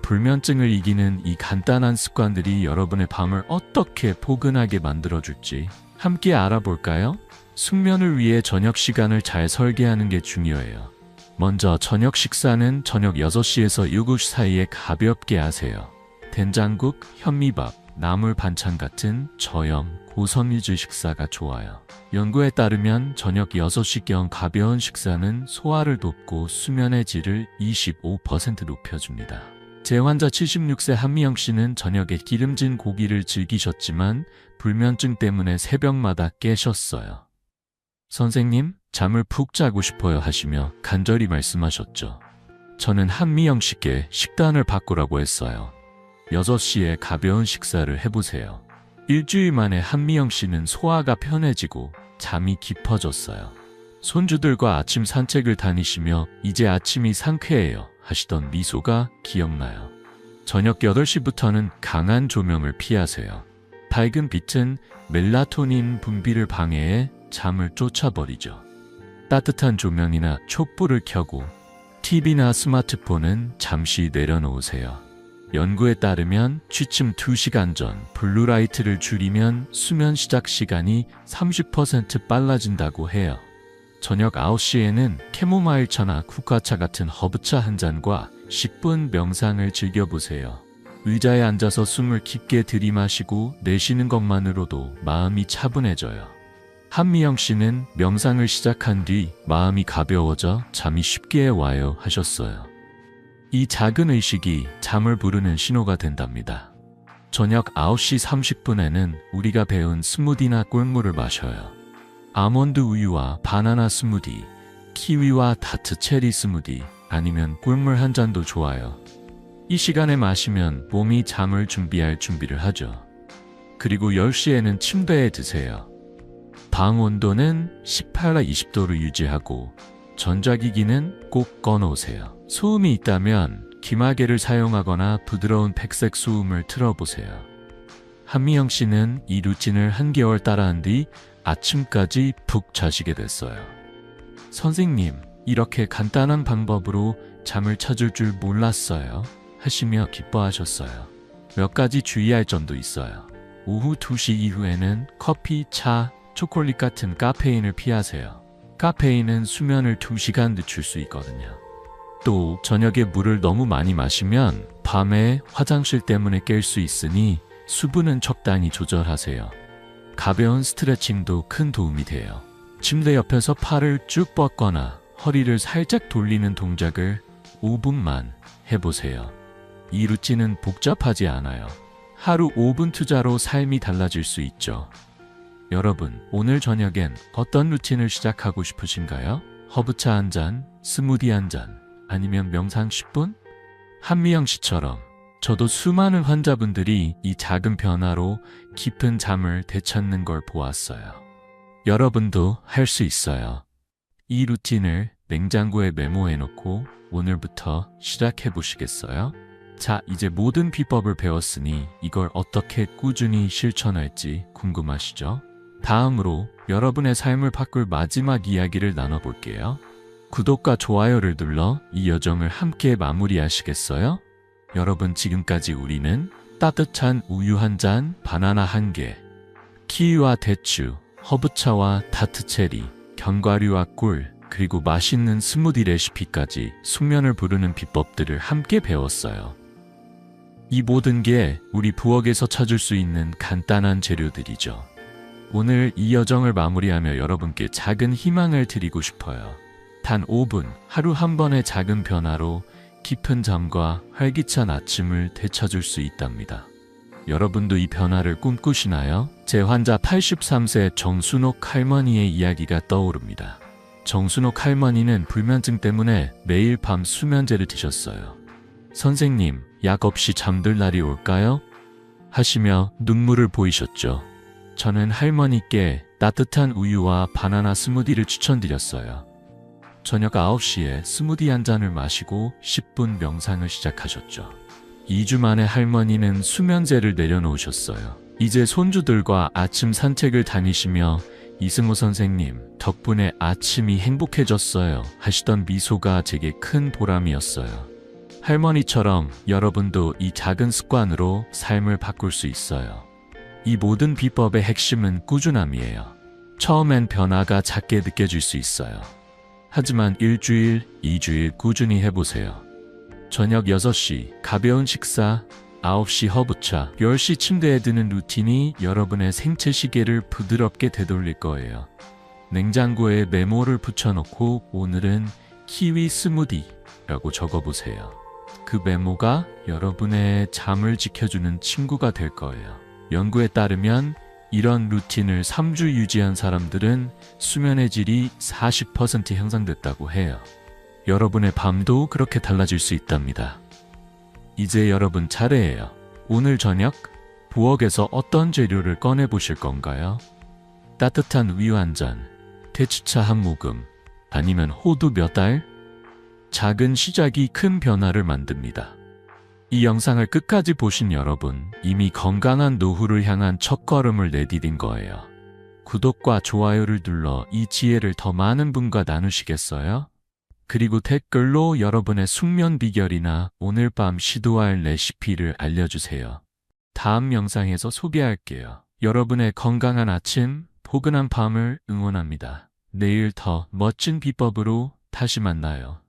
불면증을 이기는 이 간단한 습관들이 여러분의 밤을 어떻게 포근하게 만들어줄지 함께 알아볼까요? 숙면을 위해 저녁 시간을 잘 설계하는 게 중요해요. 먼저 저녁 식사는 저녁 6시에서 7시 사이에 가볍게 하세요. 된장국, 현미밥, 나물 반찬 같은 저염, 고섬유질 식사가 좋아요. 연구에 따르면 저녁 6시경 가벼운 식사는 소화를 돕고 수면의 질을 25% 높여줍니다. 제 환자 76세 한미영 씨는 저녁에 기름진 고기를 즐기셨지만 불면증 때문에 새벽마다 깨셨어요. 선생님, 잠을 푹 자고 싶어요 하시며 간절히 말씀하셨죠. 저는 한미영 씨께 식단을 바꾸라고 했어요. 6시에 가벼운 식사를 해보세요. 일주일 만에 한미영 씨는 소화가 편해지고 잠이 깊어졌어요. 손주들과 아침 산책을 다니시며 이제 아침이 상쾌해요 하시던 미소가 기억나요. 저녁 8시부터는 강한 조명을 피하세요. 밝은 빛은 멜라토닌 분비를 방해해 잠을 쫓아버리죠. 따뜻한 조명이나 촛불을 켜고 TV나 스마트폰은 잠시 내려놓으세요. 연구에 따르면 취침 2시간 전 블루라이트를 줄이면 수면 시작 시간이 30% 빨라진다고 해요. 저녁 9시에는 캐모마일차나 쿠카차 같은 허브차 한 잔과 10분 명상을 즐겨보세요. 의자에 앉아서 숨을 깊게 들이마시고 내쉬는 것만으로도 마음이 차분해져요. 한미영 씨는 명상을 시작한 뒤 마음이 가벼워져 잠이 쉽게 와요 하셨어요. 이 작은 의식이 잠을 부르는 신호가 된답니다. 저녁 9시 30분에는 우리가 배운 스무디나 꿀물을 마셔요. 아몬드 우유와 바나나 스무디, 키위와 다트 체리 스무디, 아니면 꿀물 한 잔도 좋아요. 이 시간에 마시면 몸이 잠을 준비할 준비를 하죠. 그리고 10시에는 침대에 드세요. 방 온도는 18나 20도로 유지하고 전자기기는 꼭 꺼놓으세요. 소음이 있다면 기마개를 사용하거나 부드러운 백색 소음을 틀어보세요. 한미영 씨는 이 루틴을 한개월 따라한 뒤 아침까지 푹 자시게 됐어요. 선생님, 이렇게 간단한 방법으로 잠을 찾을 줄 몰랐어요 하시며 기뻐하셨어요. 몇 가지 주의할 점도 있어요. 오후 2시 이후에는 커피, 차, 초콜릿 같은 카페인을 피하세요. 카페인은 수면을 2시간 늦출 수 있거든요. 또 저녁에 물을 너무 많이 마시면 밤에 화장실 때문에 깰 수 있으니 수분은 적당히 조절하세요. 가벼운 스트레칭도 큰 도움이 돼요. 침대 옆에서 팔을 쭉 뻗거나 허리를 살짝 돌리는 동작을 5분만 해보세요. 이 루틴은 복잡하지 않아요. 하루 5분 투자로 삶이 달라질 수 있죠. 여러분, 오늘 저녁엔 어떤 루틴을 시작하고 싶으신가요? 허브차 한 잔, 스무디 한 잔, 아니면 명상 10분? 한미영 씨처럼 저도 수많은 환자분들이 이 작은 변화로 깊은 잠을 되찾는 걸 보았어요. 여러분도 할 수 있어요. 이 루틴을 냉장고에 메모해 놓고 오늘부터 시작해 보시겠어요? 자, 이제 모든 비법을 배웠으니 이걸 어떻게 꾸준히 실천할지 궁금하시죠? 다음으로 여러분의 삶을 바꿀 마지막 이야기를 나눠볼게요. 구독과 좋아요를 눌러 이 여정을 함께 마무리하시겠어요? 여러분, 지금까지 우리는 따뜻한 우유 한 잔, 바나나 한 개, 키위와 대추, 허브차와 다트체리, 견과류와 꿀, 그리고 맛있는 스무디 레시피까지 숙면을 부르는 비법들을 함께 배웠어요. 이 모든 게 우리 부엌에서 찾을 수 있는 간단한 재료들이죠. 오늘 이 여정을 마무리하며 여러분께 작은 희망을 드리고 싶어요. 단 5분, 하루 한 번의 작은 변화로 깊은 잠과 활기찬 아침을 되찾을 수 있답니다. 여러분도 이 변화를 꿈꾸시나요? 제 환자 83세 정순옥 할머니의 이야기가 떠오릅니다. 정순옥 할머니는 불면증 때문에 매일 밤 수면제를 드셨어요. 선생님, 약 없이 잠들 날이 올까요? 하시며 눈물을 보이셨죠. 저는 할머니께 따뜻한 우유와 바나나 스무디를 추천드렸어요. 저녁 9시에 스무디 한 잔을 마시고 10분 명상을 시작하셨죠. 2주 만에 할머니는 수면제를 내려놓으셨어요. 이제 손주들과 아침 산책을 다니시며 이승호 선생님 덕분에 아침이 행복해졌어요 하시던 미소가 제게 큰 보람이었어요. 할머니처럼 여러분도 이 작은 습관으로 삶을 바꿀 수 있어요. 이 모든 비법의 핵심은 꾸준함이에요. 처음엔 변화가 작게 느껴질 수 있어요. 하지만 일주일, 2주일 꾸준히 해보세요. 저녁 6시 가벼운 식사, 9시 허브차, 10시 침대에 드는 루틴이 여러분의 생체 시계를 부드럽게 되돌릴 거예요. 냉장고에 메모를 붙여놓고 오늘은 키위 스무디라고 적어보세요. 그 메모가 여러분의 잠을 지켜주는 친구가 될 거예요. 연구에 따르면 이런 루틴을 3주 유지한 사람들은 수면의 질이 40% 향상됐다고 해요. 여러분의 밤도 그렇게 달라질 수 있답니다. 이제 여러분 차례예요. 오늘 저녁 부엌에서 어떤 재료를 꺼내 보실 건가요? 따뜻한 우유 한 잔, 대추차 한 모금, 아니면 호두 몇 알? 작은 시작이 큰 변화를 만듭니다. 이 영상을 끝까지 보신 여러분, 이미 건강한 노후를 향한 첫걸음을 내디딘 거예요. 구독과 좋아요를 눌러 이 지혜를 더 많은 분과 나누시겠어요? 그리고 댓글로 여러분의 숙면 비결이나 오늘 밤 시도할 레시피를 알려주세요. 다음 영상에서 소개할게요. 여러분의 건강한 아침, 포근한 밤을 응원합니다. 내일 더 멋진 비법으로 다시 만나요.